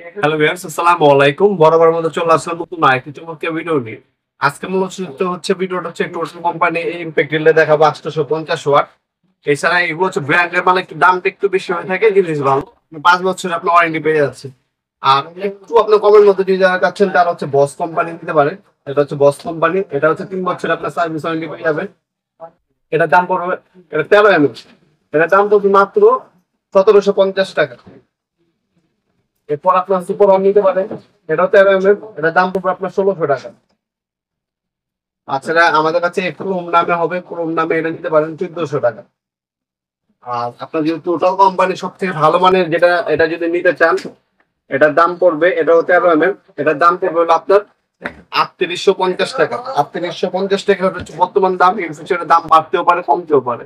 Hello viewers, আসসালামু আলাইকুম। বরাবর মতো চলে আসলাম নতুন আরেকটি চমৎকার ভিডিও নিয়ে। আজকে মূলত ভিডিওটা হচ্ছে টোটাল কোম্পানি ইমপ্যাক্ট ডিলে দেখাবো 850 ওয়াট। এছাড়া এগুলো হচ্ছে ব্র্যান্ডের, মানে একটু দামটা একটু বেশি হয়ে থাকে, জিনিস ভালো। 5 বছর আপনার ওয়ারেন্টি পেয়ে যাচ্ছে। আর একটু আপনার কমের মধ্যে যদি যারা চাচ্ছেন তারা হচ্ছে বস কোম্পানি নিতে পারে। এটা হচ্ছে বস কোম্পানি, এটা হচ্ছে 3 বছর আপনার সার্ভিস ওয়ারেন্টি পেয়ে যাবেন। এটার দাম পড়বে, এটা 13 এটার দাম পড়বে মাত্র 1750 টাকা। এরপর আপনার সুপার অন নিতে পারেন, এটাও 13 এটার দাম পড়বে আপনার 1600 টাকা। তাছাড়া আমাদের কাছে ক্রোম নামে হবে, ক্রোম নামে এটা নিতে পারেন 1400 টাকা। আর আপনার যদি টোটাল কোম্পানি সব থেকে ভালো মানের যেটা, এটা যদি নিতে চান, এটার দাম পড়বে, এটাও 13 এটার দাম পড়বে হলো আপনার 3850 টাকা। 3850 টাকা হচ্ছে বর্তমান দাম, এর ফিউচারে দাম বাড়তেও পারে কমতেও পারে।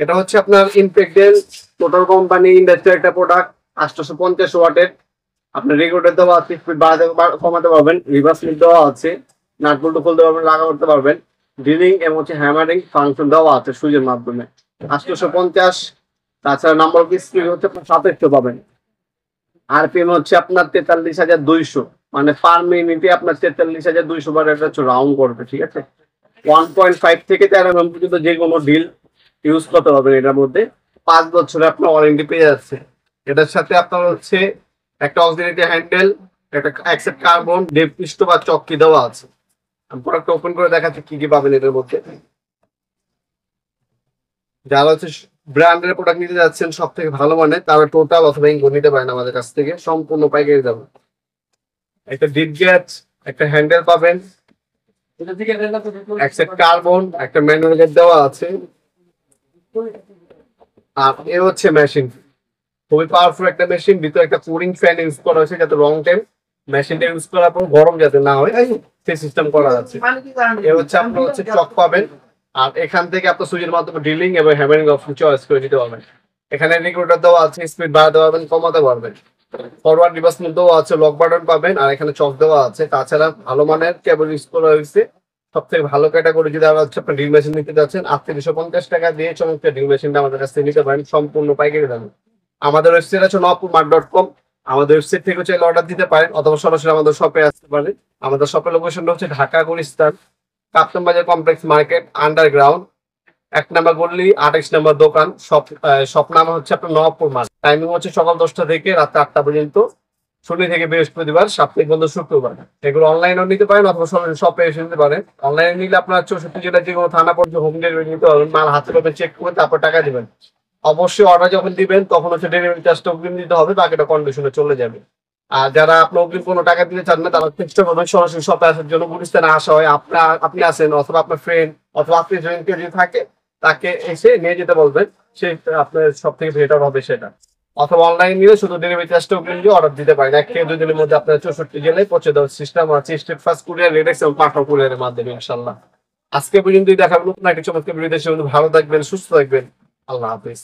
এটা হচ্ছে আপনার ইনফেক্টেল টোটাল কোম্পানি ইন্ডাস্ট্রিয়াল একটা প্রোডাক্ট, 850 ওয়াটের। আপনার রেগুলেটর দেওয়া আছে, স্পিড বাড়াতে কমাতে পারবেন, রিভার্স লিক দেওয়া আছে, নাট বল্টু খুলতে পারবেন, লাগা করতে পারবেন, ড্রিলিং এবং হচ্ছে হ্যামারিং ফাংশন দেওয়া আছে সুইচের মাধ্যমে। 850। তাছাড়া নাম্বার অফ স্পিড হচ্ছে আপনার 2700 পাবেন। আরপিএম হচ্ছে আপনার 43,200, মানে পার মিনিটে আপনার 43,200 বার এটা হচ্ছে রাউন্ড করবে, ঠিক আছে। 1.5 থেকে 13 পর্যন্ত যে কোনো ডিল ইউজ করতে পারবেন এটার মধ্যে। 5 বছরে আপনার ওয়ারেন্টি পেয়ে যাচ্ছে। এটার সাথে আপনার হচ্ছে একটা অক্সিলারি হ্যান্ডেল, একটা অ্যাকসেপ্ট কার্বন ডেপ পৃষ্ঠ বা চক্কি দেওয়া আছে। আমি প্রোডাক্টটা ওপেন করে দেখাচ্ছি কি কি পাবেন এটার মধ্যে। যারা হচ্ছে ব্র্যান্ডের প্রোডাক্ট নিতে যাচ্ছেন সব থেকে ভালো মানে, তারা টোটাল অথবা ইঙ্গো নিতে পারেন আমাদের কাছ থেকে, সম্পূর্ণ পাইকারি দাম। একটা ডিপ গ্যাস, একটা হ্যান্ডেল পাবেন, অ্যাকসেপ্ট কার্বন, একটা ম্যানুয়াল গেট দেওয়া আছে। আর এ হচ্ছে মেশিন, খুবই পাওয়ারফুল একটা মেশিন। ভিতরে একটা কুলিং ফ্যান ইউজ করা হয়েছে যাতে লং টাইম মেশিনটা ইউজ করার পর গরম যাতে না হয় সেই সিস্টেম করা যাচ্ছে। এ হচ্ছে আপনার হচ্ছে চক পাবেন। আর এখান থেকে আপনার সুইচের মাধ্যমে ড্রিলিং এবং হ্যামারিং অপশন চয়েস করে দিতে পারবেন। এখানে রেগুলেটর দেওয়া আছে, স্পিড বাড়াতে পারবেন কমাতে পারবেন, ফরওয়ার্ড রিভার্স দেওয়া আছে, লক বাটন পাবেন, আর এখানে চক দেওয়া আছে। তাছাড়া ভালো মানের কেবল ইউজ করা হয়েছে। সব থেকে ভালো ক্যাটাগরি যদি হচ্ছে আপনার ড্রিল মেশিন নিতে যাচ্ছেন, 3850 টাকা দিয়ে চমৎকার ড্রিল মেশিনটা আমাদের কাছ থেকে নিতে পারেন সম্পূর্ণ পাইকারি দামে। আমাদের ওয়েবসাইট আছে নপুরমার্ট.com। আমাদের ওয়েবসাইট থেকে চাইলে অর্ডার দিতে পারেন অথবা সরাসরি আমাদের শপে আসতে পারেন। আমাদের শপের লোকেশনটা হচ্ছে ঢাকা গুলিস্তান, কাপ্তান বাজার কমপ্লেক্স মার্কেট, আন্ডারগ্রাউন্ড 1 নম্বর গলি, 28 নম্বর দোকান। শপ নাম হচ্ছে আপনার নপুর মার্ট। টাইমিং হচ্ছে সকাল 10টা থেকে রাত 8টা পর্যন্ত, শনি থেকে বৃহস্পতিবার, সাপ্তাহিক বন্ধ শুক্রবার। এগুলো অনলাইনেও নিতে পারেন অথবা সরাসরি শপে এসে নিতে পারেন। অনলাইনে নিলে আপনার 64 জেলার যে কোনো থানা পর্যন্ত হোম ডেলিভারি নিতে পারবেন। মাল হাতে পাবেন, চেক করে তারপর টাকা দিবেন। অবশ্যই অর্ডার যখন দিবেন তখন হচ্ছে ডেলিভারি চার্জটা অগ্রিম দিতে হবে, বাকিটা কন্ডিশনে চলে যাবে। আর যারা আপনার অগ্রিম কোনো টাকা দিতে চান না, তারা চেষ্টা করবেন সরাসরি শপে আসার জন্য। গুলিস্তানে আসা হয়, আপনি আসেন অথবা আপনার ফ্রেন্ড অথবা আত্মীয় স্বজন কেউ যদি থাকে তাকে এসে নিয়ে যেতে বলবেন, সে আপনার সব থেকে বেটার হবে সেটা। অথবা অনলাইন নিলে শুধু ডেলিভারি চার্জটা অগ্রিম দিয়ে অর্ডার দিতে পারেন। 1 থেকে 2 দিনের মধ্যে আপনার 64 জেলায় পৌঁছে দেওয়ার সিস্টেম আছে, স্টেট ফার্স্ট কুরিয়ার, রেডেক্স এবং পাঠাও কুরিয়ারের মাধ্যমে ইনশাল্লাহ। আজকে পর্যন্তই দেখাবেন নতুন একটা চমৎকার ভিডিও। দেশে ভালো থাকবেন, সুস্থ থাকবেন। আল্লাহ হাফিজ।